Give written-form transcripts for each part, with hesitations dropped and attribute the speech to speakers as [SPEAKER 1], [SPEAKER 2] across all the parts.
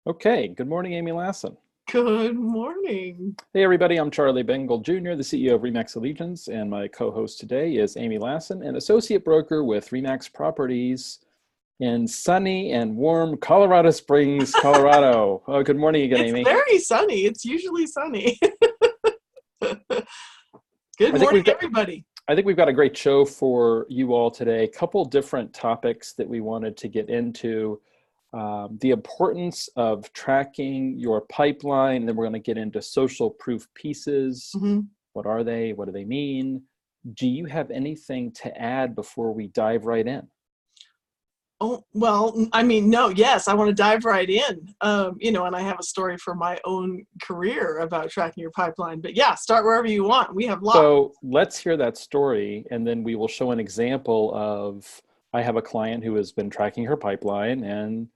[SPEAKER 1] Okay, good morning, Amy Lassen.
[SPEAKER 2] Good morning.
[SPEAKER 1] Hey, everybody, I'm Charlie Bengal Jr., the CEO of REMAX Allegiance, and my co host today is Amy Lassen, an associate broker with REMAX Properties in sunny and warm Colorado Springs, Colorado. Oh, good morning again,
[SPEAKER 2] It's
[SPEAKER 1] Amy.
[SPEAKER 2] very sunny. It's usually sunny. Good
[SPEAKER 1] I think
[SPEAKER 2] morning,
[SPEAKER 1] we've got
[SPEAKER 2] everybody.
[SPEAKER 1] I think we've got a great show for you all today. A couple different topics that we wanted to get into. The importance of tracking your pipeline. Then we're going to get into social proof pieces.
[SPEAKER 2] Mhm.
[SPEAKER 1] What are they? What do they mean? Do you have anything to add before we dive right in?
[SPEAKER 2] Oh, well, I mean, no, yes, I want to dive right in. And I have a story for my own career about tracking your pipeline. But yeah, start wherever you want. We have lots.
[SPEAKER 1] So let's hear that story, and then we will show an example of I have a client who has been tracking her pipeline, and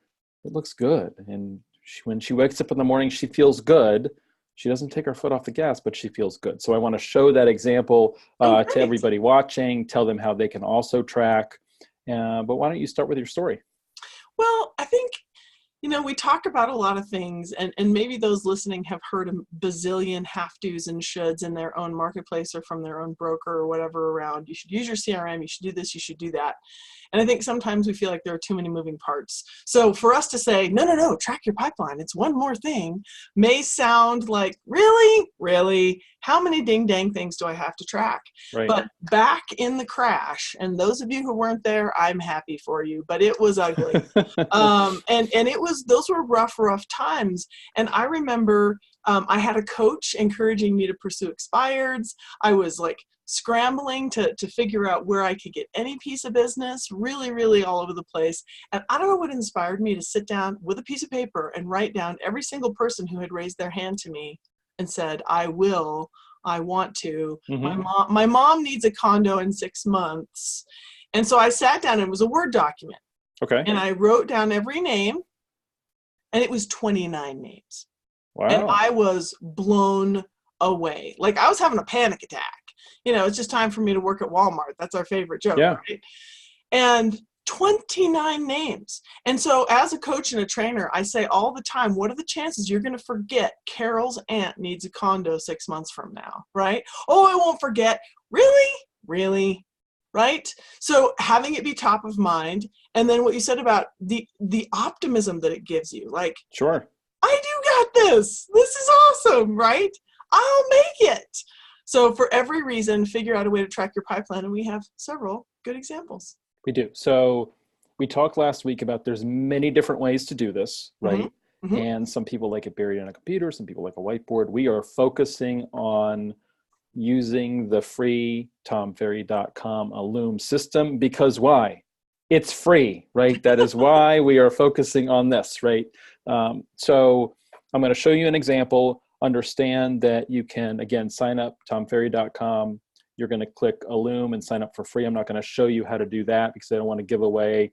[SPEAKER 1] it looks good. And when she wakes up in the morning, she feels good. She doesn't take her foot off the gas, but she feels good. So I want to show that example
[SPEAKER 2] Oh,
[SPEAKER 1] to
[SPEAKER 2] great.
[SPEAKER 1] everybody watching, tell them how they can also track. But why don't you start with your story?
[SPEAKER 2] Well, I think we talk about a lot of things, and maybe those listening have heard a bazillion have tos and shoulds in their own marketplace or from their own broker or whatever around. You should use your CRM, you should do this, you should do that. And I think sometimes we feel like there are too many moving parts. So for us to say, no, no, no, track your pipeline, it's one more thing, may sound like, really? Really? How many ding dang things do I have to track?
[SPEAKER 1] Right.
[SPEAKER 2] But back in the crash, and those of you who weren't there, I'm happy for you, but it was ugly. And it was, those were rough times. And I remember I had a coach encouraging me to pursue expireds. I was like scrambling to figure out where I could get any piece of business, really all over the place. And I don't know what inspired me to sit down with a piece of paper and write down every single person who had raised their hand to me and said, I will, I want to.
[SPEAKER 1] Hmm.
[SPEAKER 2] My mom needs a condo in 6 months. And so I sat down, and it was a Word document.
[SPEAKER 1] Okay.
[SPEAKER 2] And I wrote down every name, and it was 29 names. And
[SPEAKER 1] Wow.
[SPEAKER 2] I was blown away. Like I was having a panic attack. It's just time for me to work at Walmart. That's our favorite joke,
[SPEAKER 1] Yeah.
[SPEAKER 2] right? And 29 names. And so as a coach and a trainer, I say all the time, what are the chances you're going to forget Carol's aunt needs a condo 6 months from now, right? Oh, I won't forget. Really? Really? Right? So having it be top of mind, and then what you said about the optimism that it gives you, like,
[SPEAKER 1] Sure.
[SPEAKER 2] I do got this. This is awesome, right? I'll make it. So for every reason, figure out a way to track your pipeline, and we have several good examples.
[SPEAKER 1] We do. So we talked last week about there's many different ways to do this,
[SPEAKER 2] Mm-hmm.
[SPEAKER 1] right?
[SPEAKER 2] Mm-hmm.
[SPEAKER 1] And some people like it buried on a computer, some people like a whiteboard. We are focusing on using the free tomferry.com Illume system because why? It's free, right? That is why we are focusing on this, right? So I'm going to show you an example. Understand that you can, again, sign up tomferry.com. You're going to click Illume and sign up for free. I'm not going to show you how to do that because I don't want to give away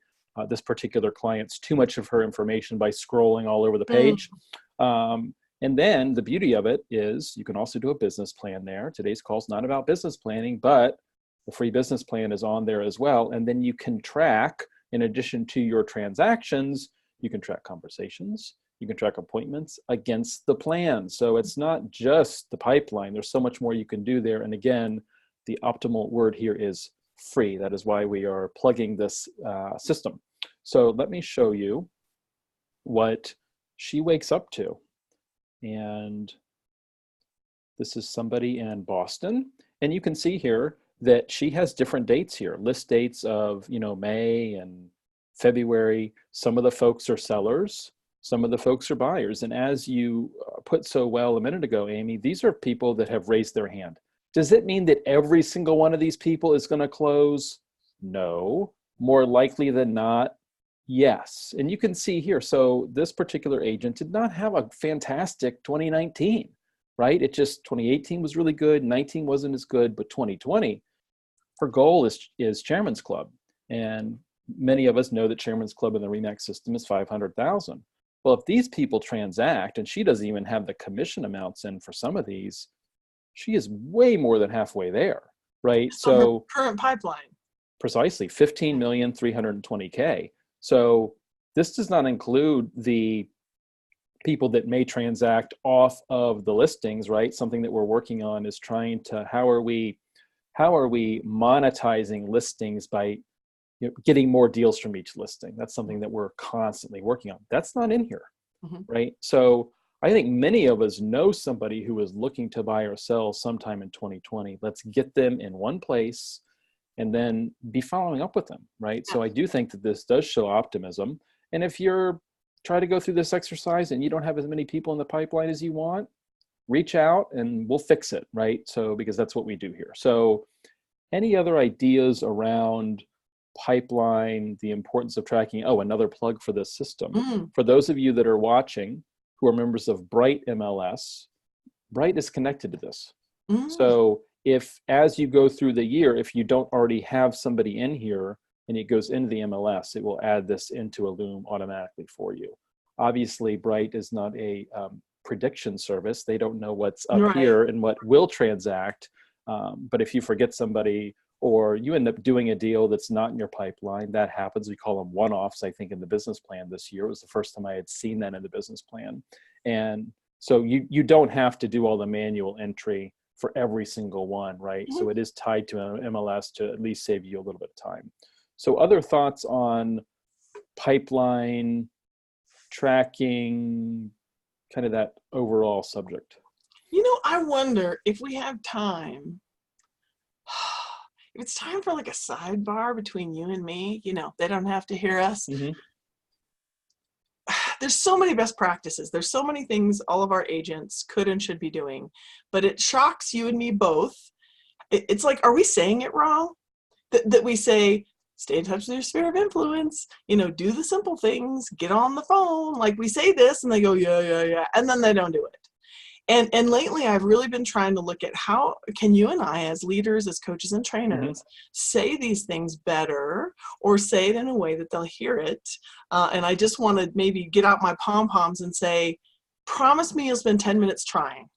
[SPEAKER 1] this particular client's too much of her information by scrolling all over the page. And then the beauty of it is you can also do a business plan there. Today's call is not about business planning, but the free business plan is on there as well. And then you can track, in addition to your transactions, you can track conversations, you can track appointments against the plan. So it's not just the pipeline. There's so much more you can do there. And again, the optimal word here is free. That is why we are plugging this system. So let me show you what she wakes up to. And this is somebody in Boston. And you can see here that she has different dates here, list dates of, May and February. Some of the folks are sellers, some of the folks are buyers. And as you put so well a minute ago, Amy, these are people that have raised their hand. Does it mean that every single one of these people is going to close? No. More likely than not, yes. And you can see here, so this particular agent did not have a fantastic 2019, right? It just 2018 was really good, 19 wasn't as good, but 2020, her goal is Chairman's Club. And many of us know that Chairman's Club in the REMAX system is 500,000. Well, if these people transact, and she doesn't even have the commission amounts in for some of these, she is way more than halfway there, right?
[SPEAKER 2] On her
[SPEAKER 1] So
[SPEAKER 2] current pipeline.
[SPEAKER 1] precisely 15,320K. So this does not include the people that may transact off of the listings, right? Something that we're working on is trying to, how are we monetizing listings by getting more deals from each listing? That's something that we're constantly working on. That's not in here, right? So I think many of us know somebody who is looking to buy or sell sometime in 2020. Let's get them in one place and then be following up with them, right? So I do think that this does show optimism. And if you're trying to go through this exercise and you don't have as many people in the pipeline as you want, reach out and we'll fix it, right? So, because that's what we do here. So any other ideas around pipeline, the importance of tracking? Oh, another plug for this system. For those of you that are watching who are members of Bright MLS, Bright is connected to this. So if, as you go through the year, if you don't already have somebody in here and it goes into the MLS, it will add this into Loom automatically for you. Obviously, Bright is not a prediction service. They don't know what's up here and what will transact. But if you forget somebody or you end up doing a deal that's not in your pipeline, that happens. We call them one-offs, I think, in the business plan this year. It was the first time I had seen that in the business plan. And so you don't have to do all the manual entry for every single one, right? So it is tied to an MLS to at least save you a little bit of time. So other thoughts on pipeline, tracking, kind of that overall subject?
[SPEAKER 2] I wonder if we have time, if it's time for like a sidebar between you and me, they don't have to hear us. There's so many best practices. There's so many things all of our agents could and should be doing, but it shocks you and me both. It's like, are we saying it wrong? That we say, stay in touch with your sphere of influence, do the simple things, get on the phone. Like we say this and they go, yeah. And then they don't do it. And lately I've really been trying to look at how can you and I as leaders, as coaches and trainers, say these things better or say it in a way that they'll hear it. And I just want to maybe get out my pom-poms and say, promise me you'll spend 10 minutes trying.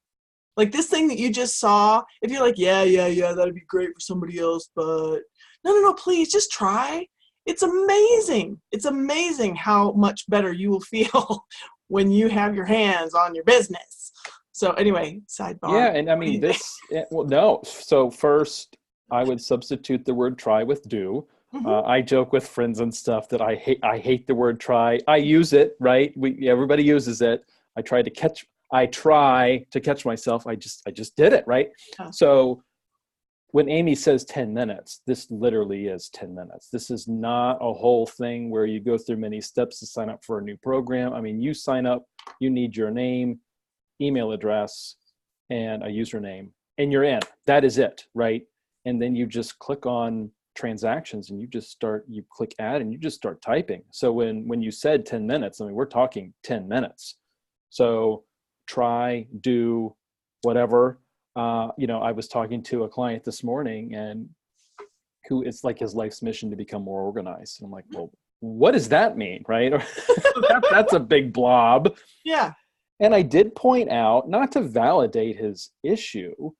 [SPEAKER 2] Like this thing that you just saw, if you're like, yeah, that'd be great for somebody else, but no, please just try. It's amazing. It's amazing how much better you will feel when you have your hands on your business. So anyway, sidebar.
[SPEAKER 1] Yeah, and I mean no. So first, I would substitute the word try with do. I joke with friends and stuff that I hate the word try. I use it, right? Everybody uses it. I try to catch myself. I just did it, right? So when Amy says 10 minutes, this literally is 10 minutes. This is not a whole thing where you go through many steps to sign up for a new program. I mean, you sign up, you need your name, email address, and a username, and you're in. That is it, right? And then you just click on transactions and you click add and you just start typing. So when you said 10 minutes, I mean, we're talking 10 minutes. So try, do, whatever. I was talking to a client this morning and who it's like his life's mission to become more organized. And I'm like, well, what does that mean, right? That's a big blob.
[SPEAKER 2] Yeah.
[SPEAKER 1] And I did point out, not to validate his issue,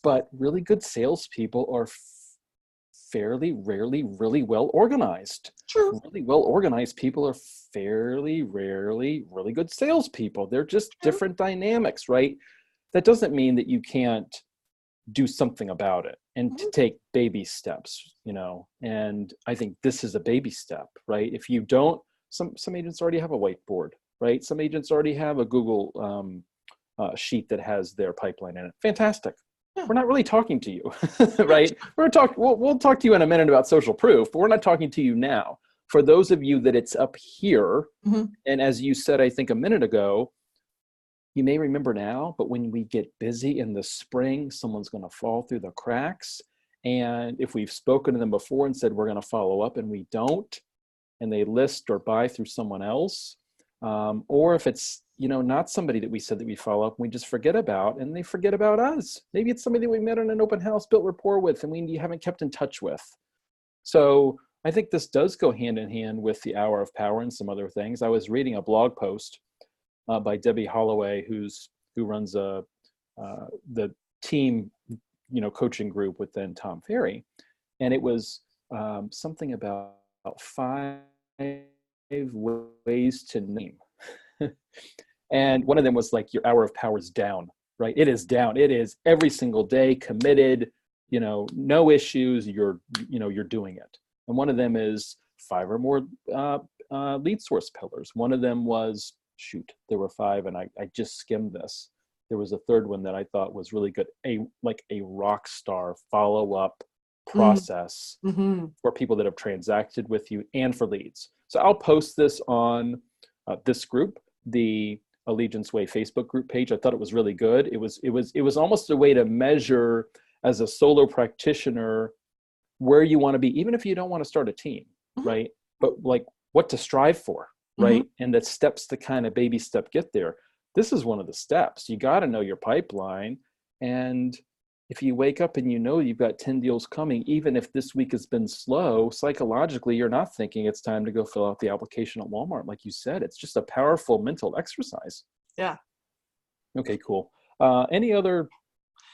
[SPEAKER 1] but really good salespeople are fairly rarely really well organized.
[SPEAKER 2] True.
[SPEAKER 1] Really well organized people are fairly rarely really good salespeople. They're just different dynamics, right? That doesn't mean that you can't do something about it and to take baby steps, and I think this is a baby step, right? If you don't, some agents already have a whiteboard, right? Some agents already have a Google sheet that has their pipeline in it. Fantastic. Yeah. We're not really talking to you, right? We'll talk to you in a minute about social proof, but we're not talking to you now. For those of you that it's up here, and as you said, I think a minute ago, you may remember now, but when we get busy in the spring, someone's going to fall through the cracks. And if we've spoken to them before and said we're going to follow up and we don't, and they list or buy through someone else, or if it's not somebody that we said that we follow up and we just forget about, and they forget about us. Maybe it's somebody that we met on an open house, built rapport with, and we haven't kept in touch with. So I think this does go hand in hand with the Hour of Power and some other things. I was reading a blog post by Debbie Holloway, who runs the team, coaching group with then Tom Ferry, and it was something about 5 ways to name. And one of them was like, your hour of power is down, right? It is down. It is every single day, committed, no issues. You're doing it. And one of them is 5 or more lead source pillars. One of them was, there were 5, and I just skimmed this. There was a third one that I thought was really good, a rock star follow-up process for people that have transacted with you and for leads. So I'll post this on this group, the Allegiance Way Facebook group page. I thought it was really good. It was almost a way to measure, as a solo practitioner, where you want to be, even if you don't want to start a team, right? But like what to strive for, right? And the steps to kind of baby step get there. This is one of the steps. You got to know your pipeline. And if you wake up and you've got 10 deals coming, even if this week has been slow, psychologically, you're not thinking it's time to go fill out the application at Walmart. Like you said, it's just a powerful mental exercise.
[SPEAKER 2] Yeah.
[SPEAKER 1] Okay, cool. Any other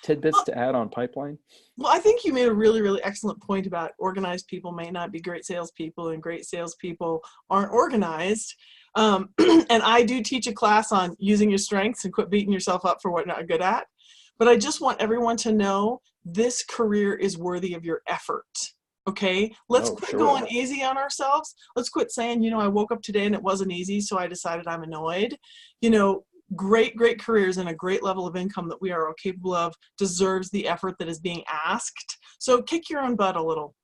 [SPEAKER 1] tidbits to add on pipeline?
[SPEAKER 2] Well, I think you made a really, really excellent point about organized people may not be great salespeople, and great salespeople aren't organized. And I do teach a class on using your strengths and quit beating yourself up for what you're not good at. But I just want everyone to know this career is worthy of your effort. Okay, let's quit going easy on ourselves. Let's quit saying, I woke up today and it wasn't easy, so I decided I'm annoyed. Great careers and a great level of income that we are capable of deserves the effort that is being asked. So kick your own butt a little,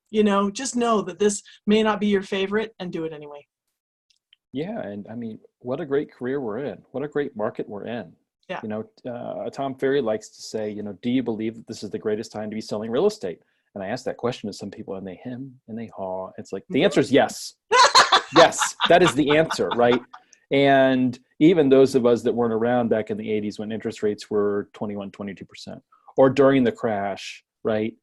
[SPEAKER 2] just know that this may not be your favorite, and do it anyway.
[SPEAKER 1] Yeah. And I mean, what a great career we're in. What a great market we're in.
[SPEAKER 2] Yeah.
[SPEAKER 1] Tom Ferry likes to say, do you believe that this is the greatest time to be selling real estate? And I ask that question to some people, and they hem and they haw. It's like, the answer is yes. Yes, that is the answer, right? And even those of us that weren't around back in the 80s when interest rates were 21, 22%, or during the crash, right?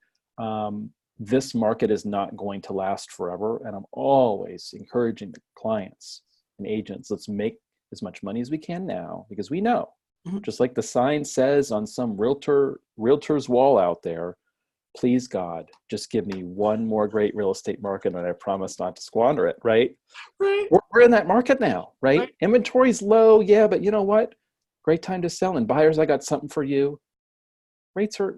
[SPEAKER 1] This market is not going to last forever. And I'm always encouraging the clients and agents, let's make as much money as we can now, because we know, just like the sign says on some realtor's wall out there, please God, just give me one more great real estate market and I promise not to squander it, right?
[SPEAKER 2] Right.
[SPEAKER 1] We're in that market now, right? Inventory's low, yeah, but you know what? Great time to sell. And buyers, I got something for you. Rates are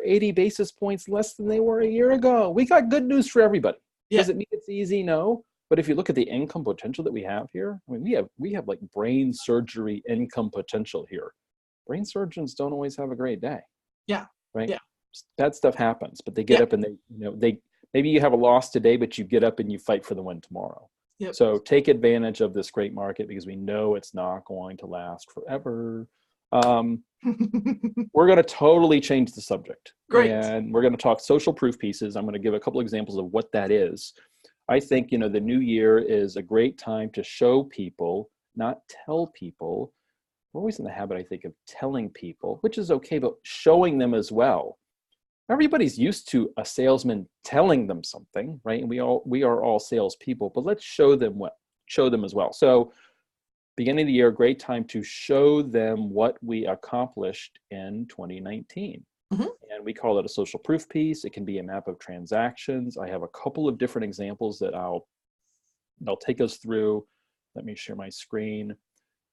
[SPEAKER 1] 80 basis points less than they were a year ago. We got good news for everybody. Yeah. Does it mean it's easy? No. But if you look at the income potential that we have here, I mean, we have like brain surgery income potential here. Brain surgeons don't always have a great day.
[SPEAKER 2] Yeah.
[SPEAKER 1] Right.
[SPEAKER 2] Yeah.
[SPEAKER 1] Bad stuff happens, but they get up and they maybe you have a loss today, but you get up and you fight for the win tomorrow. Yep. So take advantage of this great market, because we know it's not going to last forever. We're going to totally change the subject.
[SPEAKER 2] Great.
[SPEAKER 1] And we're going to talk social proof pieces. I'm going to give a couple examples of what that is. I think, the new year is a great time to show people, not tell people. We're always in the habit, I think, of telling people, which is okay, but showing them as well. Everybody's used to a salesman telling them something, right? And we are all salespeople, but let's show them as well. So beginning of the year, great time to show them what we accomplished in 2019. And we call it a social proof piece. It can be a map of transactions. I have a couple of different examples that I'll take us through. Let me share my screen.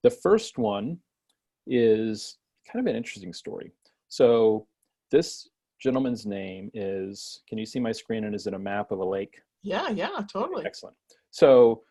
[SPEAKER 1] The first one is kind of an interesting story. So this gentleman's name is, can you see my screen, and is it a map of a lake?
[SPEAKER 2] Yeah, totally.
[SPEAKER 1] Excellent. So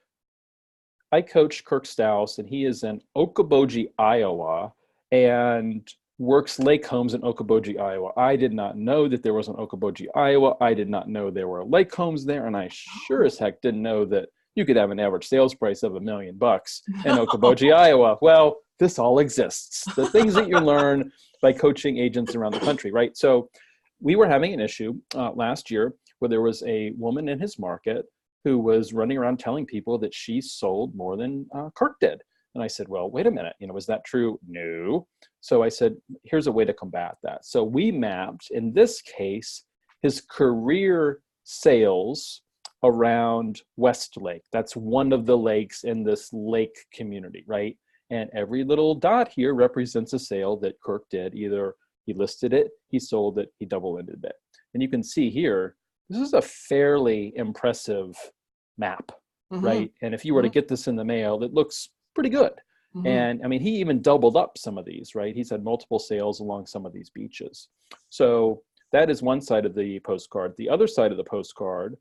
[SPEAKER 1] I coach Kirk Stouse, and he is in Okoboji, Iowa, and works lake homes in Okoboji, Iowa. I did not know that there was an Okoboji, Iowa. I did not know there were lake homes there, and I sure as heck didn't know that you could have an average sales price of $1 million in Okoboji, Iowa. Well, this all exists. The things that you learn by coaching agents around the country, right? So we were having an issue last year where there was a woman in his market who was running around telling people that she sold more than Kirk did. And I said, well, wait a minute, was that true? No. So I said, here's a way to combat that. So we mapped, in this case, his career sales around Westlake. That's one of the lakes in this lake community, right? And every little dot here represents a sale that Kirk did. Either he listed it, he sold it, he double-ended it. And you can see here, this is a fairly impressive map, right? And if you were to get this in the mail, it looks pretty good.
[SPEAKER 2] Mhm.
[SPEAKER 1] And I mean, he even doubled up some of these, right? He's had multiple sales along some of these beaches. So that is one side of the postcard. The other side of the postcard,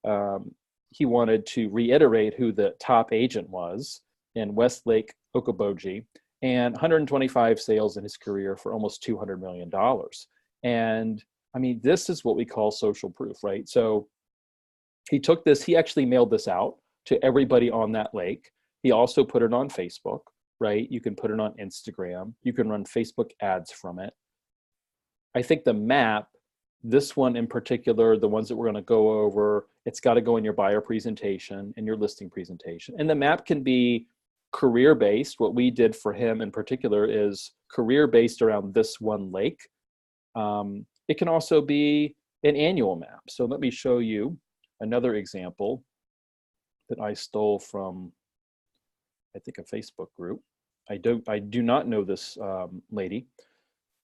[SPEAKER 1] um, he wanted to reiterate who the top agent was in Westlake, Okoboji, and 125 sales in his career for almost $200 million. And I mean, this is what we call social proof, right? So he took this, he actually mailed this out to everybody on that lake. He also put it on Facebook, right? You can put it on Instagram. You can run Facebook ads from it. I think the map, this one in particular, the ones that we're going to go over, it's got to go in your buyer presentation and your listing presentation. And the map can be career based. What we did for him in particular is career based around this one lake. It can also be an annual map. So let me show you another example that I stole from, I think, a Facebook group. I do not know this lady,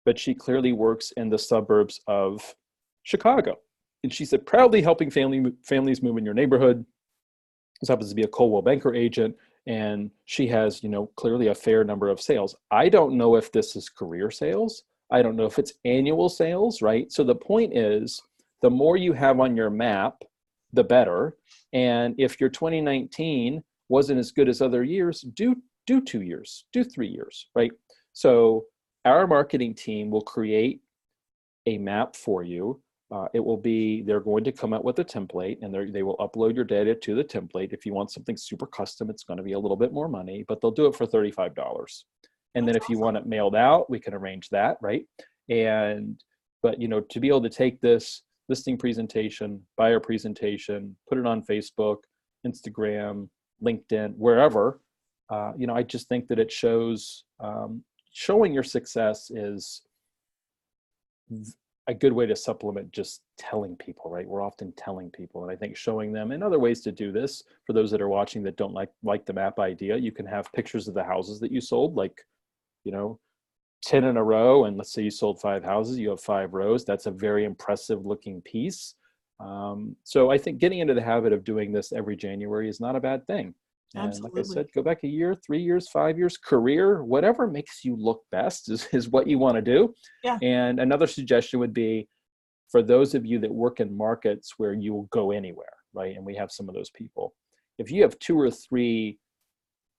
[SPEAKER 1] but she clearly works in the suburbs of Chicago. And she said, proudly helping families move in your neighborhood. This happens to be a Coldwell Banker agent, and she has, clearly a fair number of sales. I don't know if this is career sales. I don't know if it's annual sales, right? So the point is, the more you have on your map, the better. And if your 2019 wasn't as good as other years, do 2 years, do 3 years, right? So our marketing team will create a map for you. They're going to come out with a template, and they will upload your data to the template. If you want something super custom, it's going to be a little bit more money, but they'll do it for $35. And then
[SPEAKER 2] That's
[SPEAKER 1] if you
[SPEAKER 2] awesome.
[SPEAKER 1] want it mailed out, we can arrange that, right? But to be able to take this listing presentation, buyer presentation, put it on Facebook, Instagram, LinkedIn, wherever, I just think that it shows, showing your success is a good way to supplement just telling people, right? We're often telling people, and I think showing them, and other ways to do this for those that are watching that don't like the map idea, you can have pictures of the houses that you sold, like, 10 in a row, and let's say you sold 5 houses, you have 5 rows. That's a very impressive looking piece. So I think getting into the habit of doing this every January is not a bad thing. And like I
[SPEAKER 2] Absolutely.
[SPEAKER 1] said, go back a year, 3 years, 5 years, career, whatever makes you look best is what you want to do.
[SPEAKER 2] Yeah.
[SPEAKER 1] And another suggestion would be for those of you that work in markets where you will go anywhere, right? And we have some of those people. If you have 2 or 3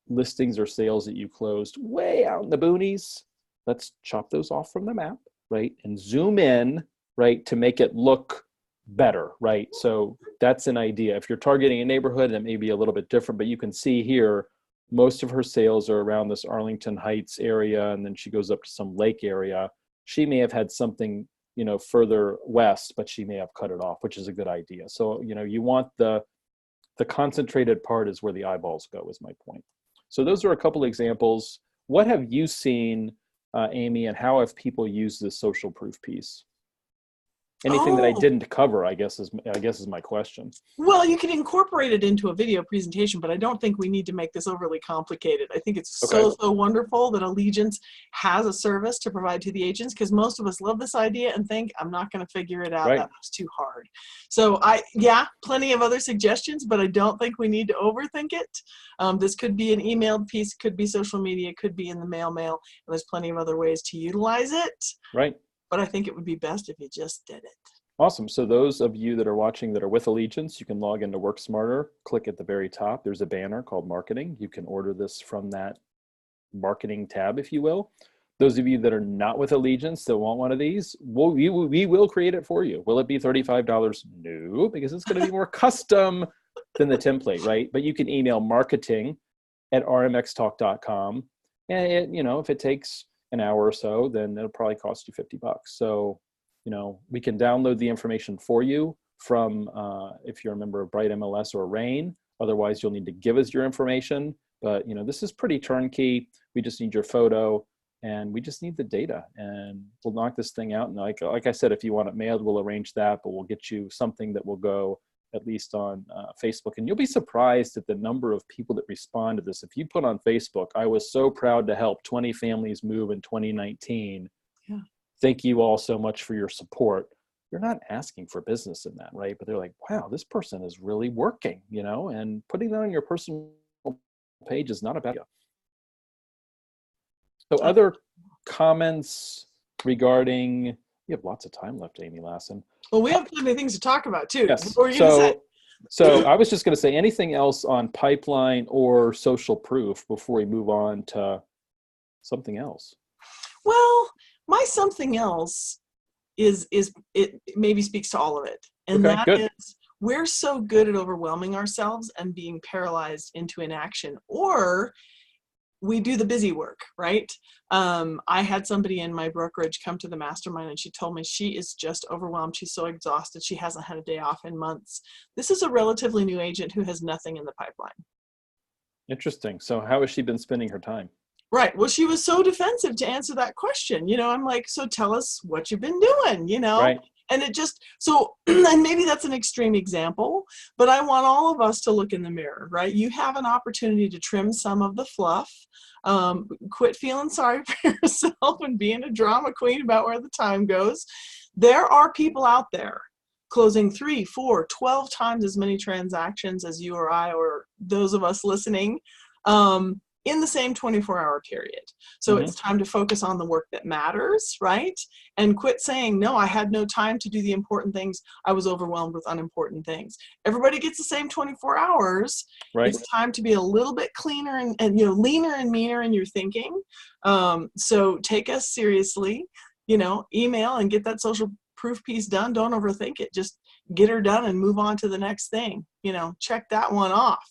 [SPEAKER 1] listings or sales that you closed way out in the boonies, let's chop those off from the map, right? And zoom in, right, to make it look better, right? So that's an idea. If you're targeting a neighborhood, that may be a little bit different, but you can see here, most of her sales are around this Arlington Heights area, and then she goes up to some lake area. She may have had something, further west, but she may have cut it off, which is a good idea. So, you want the concentrated part is where the eyeballs go, is my point. So those are a couple examples. What have you seen, Amy, and how have people used this social proof piece? Anything that I
[SPEAKER 2] Oh,
[SPEAKER 1] didn't cover, I guess is my question.
[SPEAKER 2] well, you can incorporate it into a video presentation, but I don't think we need to make this overly complicated. I think it's
[SPEAKER 1] Okay.
[SPEAKER 2] so wonderful that Allegiance has a service to provide to the agents, because most of us love this idea and think, I'm not going to figure it out.
[SPEAKER 1] Right.
[SPEAKER 2] That was too hard. So plenty of other suggestions, but I don't think we need to overthink it. This could be an emailed piece, could be social media, could be in the mail, and there's plenty of other ways to utilize it.
[SPEAKER 1] Right.
[SPEAKER 2] But I think it would be best if you just did it.
[SPEAKER 1] Awesome. So those of you that are watching that are with Allegiance, you can log into Work Smarter, click at the very top. There's a banner called Marketing. You can order this from that marketing tab, if you will. Those of you that are not with Allegiance that want one of these, we will create it for you. Will it be $35? No, because it's going to be more custom than the template, right? But you can email marketing@rmxtalk.com. And if it takes an hour or so, then it'll probably cost you $50. So, we can download the information for you from, if you're a member of Bright MLS or RAIN. Otherwise, you'll need to give us your information. But, this is pretty turnkey. We just need your photo, and we just need the data, and we'll knock this thing out. And like I said, if you want it mailed, we'll arrange that, but we'll get you something that will go at least on Facebook. And you'll be surprised at the number of people that respond to this. If you put on Facebook, I was so proud to help 20 families move in 2019.
[SPEAKER 2] Yeah.
[SPEAKER 1] Thank you all so much for your support. You're not asking for business in that, right? But they're like, wow, this person is really working, and putting that on your personal page is not a bad idea. So other comments regarding, you have lots of time left, Amy Lassen.
[SPEAKER 2] Well, we have plenty of things to talk about too.
[SPEAKER 1] Yes.
[SPEAKER 2] What were you going to say?
[SPEAKER 1] So I was just going to say, anything else on pipeline or social proof before we move on to something else?
[SPEAKER 2] Well, my something else is it maybe speaks to all of it. And
[SPEAKER 1] Okay,
[SPEAKER 2] that
[SPEAKER 1] good.
[SPEAKER 2] is, we're so good at overwhelming ourselves and being paralyzed into inaction, or we do the busy work, right? I had somebody in my brokerage come to the mastermind and she told me she is just overwhelmed. She's so exhausted. She hasn't had a day off in months. This is a relatively new agent who has nothing in the pipeline.
[SPEAKER 1] Interesting. So how has she been spending her time?
[SPEAKER 2] Right. Well, she was so defensive to answer that question. I'm like, so tell us what you've been doing,
[SPEAKER 1] Right.
[SPEAKER 2] And it just, so, and maybe that's an extreme example, but I want all of us to look in the mirror, right? You have an opportunity to trim some of the fluff, quit feeling sorry for yourself and being a drama queen about where the time goes. There are people out there closing 3, 4, 12 times as many transactions as you or I, or those of us listening, in the same 24-hour period. So It's time to focus on the work that matters, right? And quit saying, no, I had no time to do the important things. I was overwhelmed with unimportant things. Everybody gets the same 24 hours.
[SPEAKER 1] Right.
[SPEAKER 2] It's time to be a little bit cleaner and leaner and meaner in your thinking. So take us seriously, email and get that social proof piece done. Don't overthink it. Just get her done and move on to the next thing. Check that one off.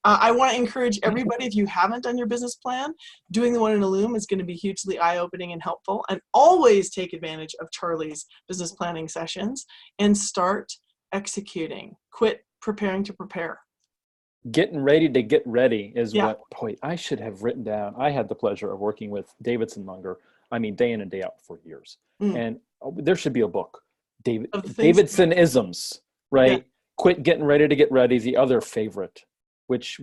[SPEAKER 2] I want to encourage everybody, if you haven't done your business plan, doing the one in Loom is going to be hugely eye-opening and helpful. And always take advantage of Charlie's business planning sessions and start executing. Quit preparing to prepare.
[SPEAKER 1] Getting ready to get ready is what, boy, I should have written down. I had the pleasure of working with Davidson Munger, day in and day out for years. And there should be a book, Davidson-isms, right? Yeah. Quit getting ready to get ready, the other favorite. Which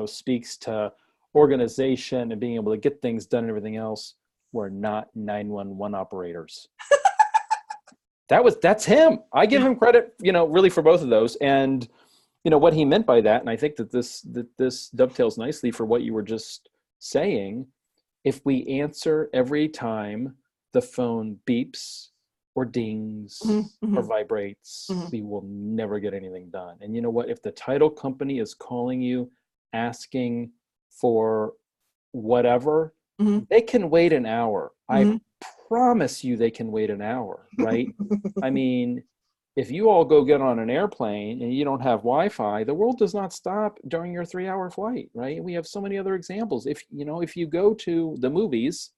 [SPEAKER 1] speaks to organization and being able to get things done and everything else. We're not 911 operators. That's him. I give him credit, really for both of those. And what he meant by that, and I think that this dovetails nicely for what you were just saying. If we answer every time the phone beeps or dings or vibrates, we will never get anything done. And you know what? If the title company is calling you, asking for whatever, they can wait an hour. I promise you they can wait an hour, right? If you all go get on an airplane and you don't have Wi-Fi, the world does not stop during your 3-hour flight, right? We have so many other examples. If you go to the movies,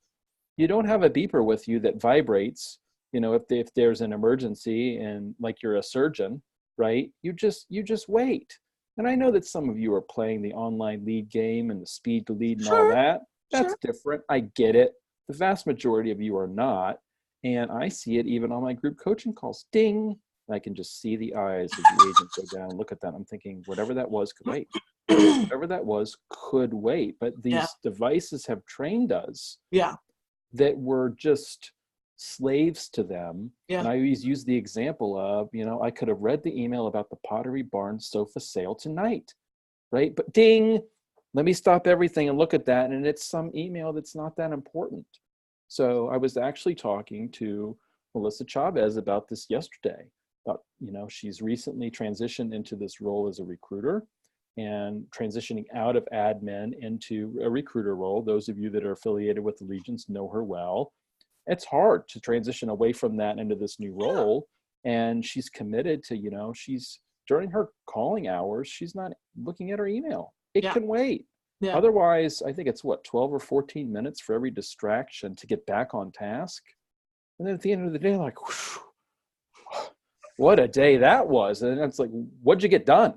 [SPEAKER 1] you don't have a beeper with you that vibrates. If there's an emergency and like you're a surgeon, right? You just wait. And I know that some of you are playing the online lead game and the speed to lead and all that. That's different. I get it. The vast majority of you are not. And I see it even on my group coaching calls. Ding. And I can just see the eyes of the agent go down and look at that. I'm thinking, whatever that was could wait. Whatever that was could wait. But these devices have trained us that we're just slaves to them. And I always use the example of, I could have read the email about the Pottery Barn sofa sale tonight, right? But ding, let me stop everything and look at that. And it's some email that's not that important. So I was actually talking to Melissa Chavez about this yesterday. She's recently transitioned into this role as a recruiter and transitioning out of admin into a recruiter role. Those of you that are affiliated with Allegiance know her well. It's hard to transition away from that into this new role. And she's committed to, she's during her calling hours, she's not looking at her email. It can wait. Otherwise, I think it's 12 or 14 minutes for every distraction to get back on task. And then at the end of the day, like, whew, what a day that was. And it's like, what'd you get done?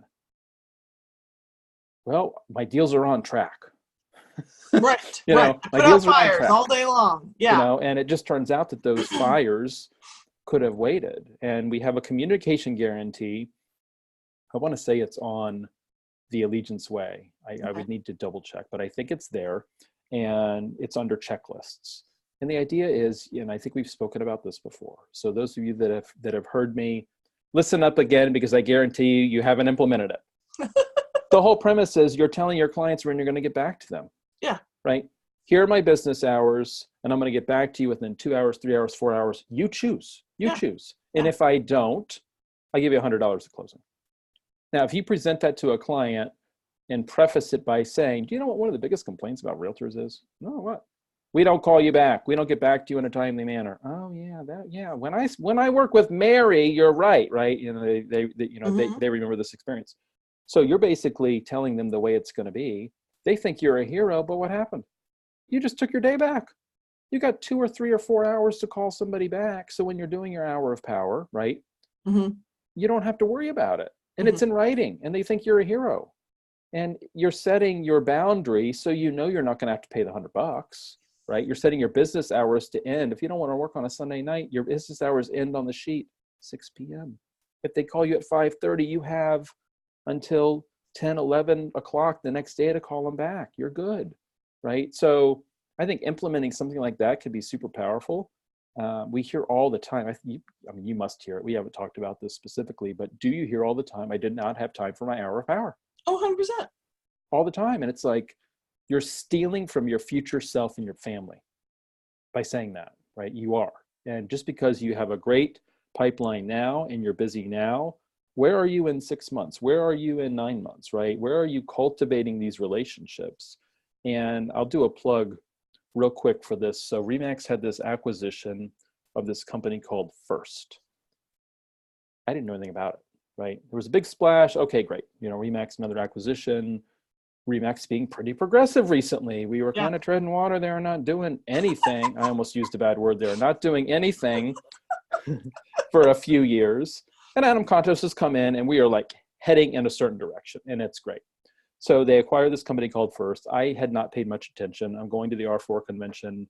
[SPEAKER 1] Well, my deals are on track.
[SPEAKER 2] Right.
[SPEAKER 1] My
[SPEAKER 2] Put
[SPEAKER 1] deals
[SPEAKER 2] out
[SPEAKER 1] are on
[SPEAKER 2] fires
[SPEAKER 1] track.
[SPEAKER 2] all day long. Yeah.
[SPEAKER 1] And it just turns out that those fires could have waited. And we have a communication guarantee. I want to say it's on the Allegiance Way. I would need to double check, but I think it's there and it's under checklists. And the idea is, and I think we've spoken about this before. So those of you that have heard me, listen up again, because I guarantee you haven't implemented it. The whole premise is you're telling your clients when you're going to get back to them.
[SPEAKER 2] Yeah.
[SPEAKER 1] Right. here are my business hours, and I'm going to get back to you within 2 hours, 3 hours, 4 hours. You choose. You
[SPEAKER 2] Yeah.
[SPEAKER 1] choose. And
[SPEAKER 2] Yeah.
[SPEAKER 1] if I don't, I give you $100 at closing. Now, if you present that to a client and preface it by saying, do you know what one of the biggest complaints about realtors is? No, what? We don't call you back. We don't get back to you in a timely manner. Oh yeah, yeah. When I work with Mary, you're right. You know, they remember this experience. So you're basically telling them the way it's going to be. They think you're a hero, but what happened? You just took your day back. You got 2 or 3 or 4 hours to call somebody back. So when you're doing your hour of power, right, you don't have to worry about it. And it's in writing, and they think you're a hero. And you're setting your boundary so you know you're not going to have to pay the $100, right? You're setting your business hours to end. If you don't want to work on a Sunday night, your business hours end on the sheet 6 p.m. If they call you at 5:30, you have until 10, 11 o'clock the next day to call them back. You're good, right? So I think implementing something like that could be super powerful. We hear all the time, I mean, you must hear it. We haven't talked about this specifically, but do you hear all the time, I did not have time for my hour of power?
[SPEAKER 2] Oh, 100%.
[SPEAKER 1] All the time. And it's like, you're stealing from your future self and your family by saying that, right? You are. And just because you have a great pipeline now and you're busy now, where are you in 6 months? Where are you in 9 months, right? Where are you cultivating these relationships? And I'll do a plug real quick for this. So RE/MAX had this acquisition of this company called First. I didn't know anything about it, right? There was a big splash. Okay, great. You know, RE/MAX, another acquisition. RE/MAX being pretty progressive recently. We were kind of treading water there, not doing anything. I almost used a bad word there. Not doing anything for a few years. And Adam Contos has come in, and we are like heading in a certain direction, and it's great. So they acquired this company called First. I had not paid much attention. I'm going to the R4 convention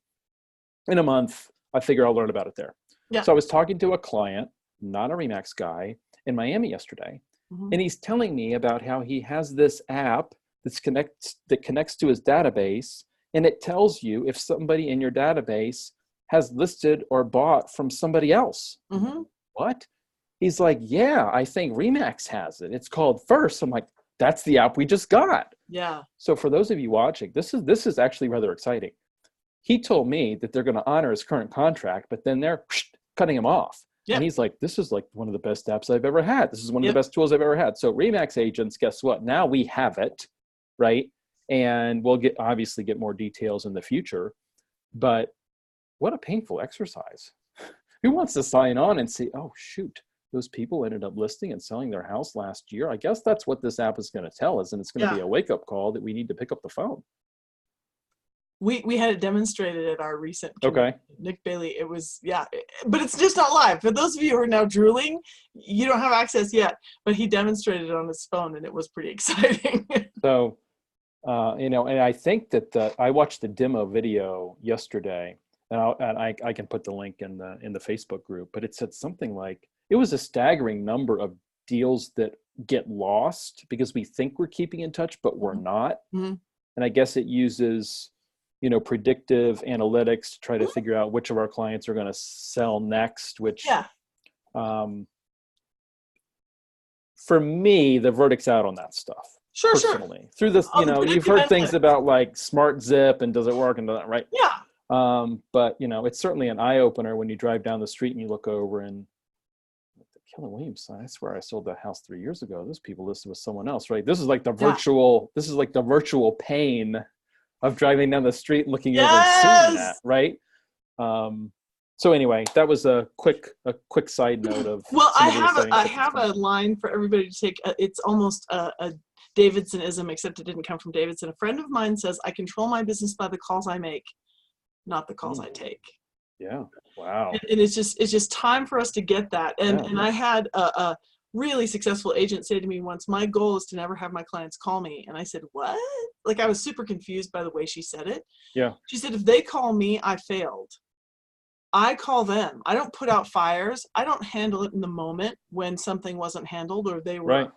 [SPEAKER 1] in a month. I figure I'll learn about it there. Yeah. So I was talking to a client, not a RE/MAX guy, in Miami yesterday, and he's telling me about how he has this app that connects to his database, and it tells you if somebody in your database has listed or bought from somebody else. What? He's like, yeah, I think RE/MAX has it. It's called First. I'm like, that's the app we just got.
[SPEAKER 2] Yeah.
[SPEAKER 1] So for those of you watching, this is actually rather exciting. He told me that they're going to honor his current contract, but then they're cutting him off. Yep. And he's like, this is like one of the best apps I've ever had. This is one of the best tools I've ever had. So RE/MAX agents, guess what? Now we have it, right? And we'll obviously get more details in the future. But what a painful exercise. Who wants to sign on and see, oh, shoot, those people ended up listing and selling their house last year? I guess that's what this app is going to tell us. And it's going to be a wake-up call that we need to pick up the phone.
[SPEAKER 2] We had it demonstrated at our recent Nick Bailey. It was, but it's just not live. For those of you who are now drooling, you don't have access yet, but he demonstrated it on his phone, and it was pretty exciting.
[SPEAKER 1] So, you know, and I think that I watched the demo video yesterday, and I can put the link in the Facebook group, but it said something like, it was a staggering number of deals that get lost because we think we're keeping in touch, but we're not. And I guess it uses, you know, predictive analytics to try to figure out which of our clients are going to sell next, which for me, the verdict's out on that stuff.
[SPEAKER 2] Sure.
[SPEAKER 1] Through this, you know, you've heard things about like Smart Zip and does it work and does it, right?
[SPEAKER 2] Yeah.
[SPEAKER 1] But you know, it's certainly an eye opener when you drive down the street and you look over and the Keller Williams sign. I swear I sold that house 3 years ago. Those people listed with someone else, right? This is like the virtual. This is like the virtual pain of driving down the street, looking over and seeing that, right? So anyway, that was a quick side note of.
[SPEAKER 2] Well, I have a line for everybody to take. It's almost a Davidsonism, except it didn't come from Davidson. A friend of mine says, "I control my business by the calls I make, not the calls I take."
[SPEAKER 1] Yeah. Wow.
[SPEAKER 2] And it's just time for us to get that. And I had a really successful agent say to me once, "My goal is to never have my clients call me." And I said, "What?" Like, I was super confused by the way she said it. Yeah. She said, "If they call me, I failed. I call them. I don't put out fires. I don't handle it in the moment when something wasn't handled or they were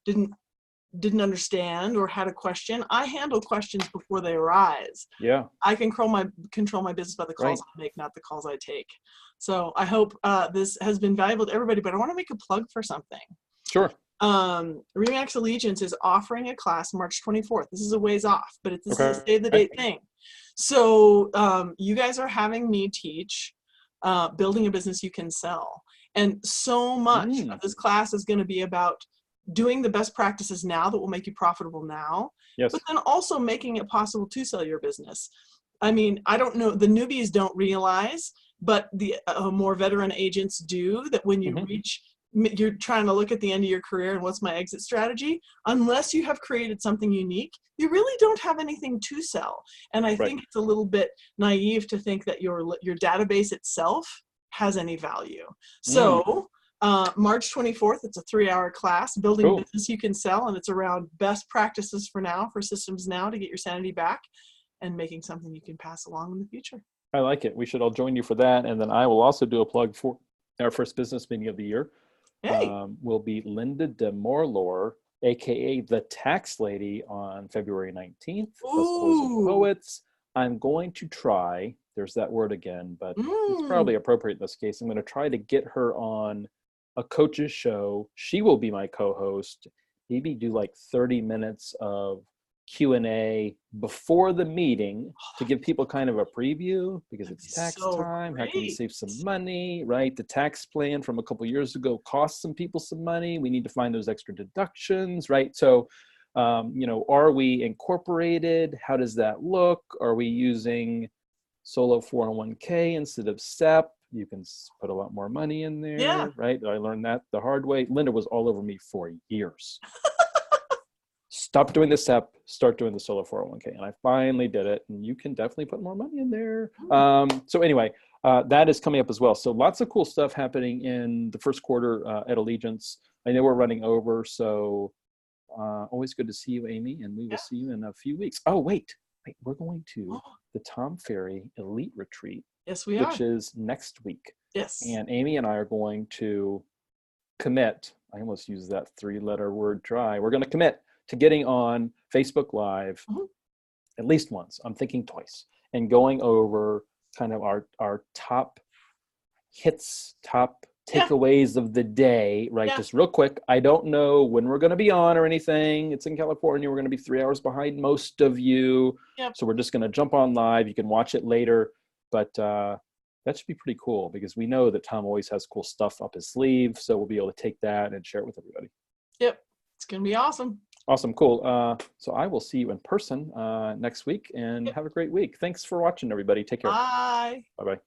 [SPEAKER 2] didn't understand or had a question. I handle questions before they arise. Yeah. I control my business by the calls I make, not the calls I take." So I hope this has been valuable to everybody, but I want to make a plug for something. Sure. RE/MAX Allegiance is offering a class March 24th. This is a ways off, but it's a save the date thing. So you guys are having me teach building a business you can sell. And so much of this class is going to be about doing the best practices now that will make you profitable now,
[SPEAKER 1] Yes.
[SPEAKER 2] but then also making it possible to sell your business. I mean, I don't know, the newbies don't realize, but the more veteran agents do, that when you reach, you're trying to look at the end of your career and what's my exit strategy, unless you have created something unique, you really don't have anything to sell. And I think it's a little bit naive to think that your database itself has any value. So March 24th, it's a 3-hour class, Building Business You Can Sell, and it's around best practices for now, for systems now, to get your sanity back and making something you can pass along in the future.
[SPEAKER 1] I like it. We should all join you for that. And then I will also do a plug for our first business meeting of the year.
[SPEAKER 2] Hey.
[SPEAKER 1] Will be Linda DeMorlor, aka the Tax Lady, on February 19th.
[SPEAKER 2] Ooh.
[SPEAKER 1] Poets. I'm going to try, there's that word again, but it's probably appropriate in this case. I'm going to try to get her on a coach's show. She will be my co-host. Maybe do like 30 minutes of Q&A before the meeting to give people kind of a preview, because it's tax time. How can we save some money, right? The tax plan from a couple years ago cost some people some money. We need to find those extra deductions, right? So, are we incorporated? How does that look? Are we using solo 401k instead of SEP? You can put a lot more money in there, right? I learned that the hard way. Linda was all over me for years. Stop doing the SEP, start doing the solo 401k. And I finally did it. And you can definitely put more money in there. So anyway, that is coming up as well. So lots of cool stuff happening in the first quarter at Allegiance. I know we're running over, so always good to see you, Amy. And we will see you in a few weeks. Oh, wait, we're going to the Tom Ferry Elite Retreat.
[SPEAKER 2] Yes, we are.
[SPEAKER 1] Which is next week.
[SPEAKER 2] Yes.
[SPEAKER 1] And Amy and I are going to commit. I almost used that 3-letter word try. We're going to commit to getting on Facebook Live at least once. I'm thinking twice, and going over kind of our top hits, top takeaways of the day, right? Just real quick. I don't know when we're going to be on or anything. It's in California. We're going to be 3 hours behind most of you. So we're just going to jump on live. You can watch it later, but that should be pretty cool, because we know that Tom always has cool stuff up his sleeve. So we'll be able to take that and share it with everybody.
[SPEAKER 2] Yep. It's going to be awesome.
[SPEAKER 1] Awesome. Cool. So I will see you in person next week, and have a great week. Thanks for watching, everybody. Take care.
[SPEAKER 2] Bye.
[SPEAKER 1] Bye-bye.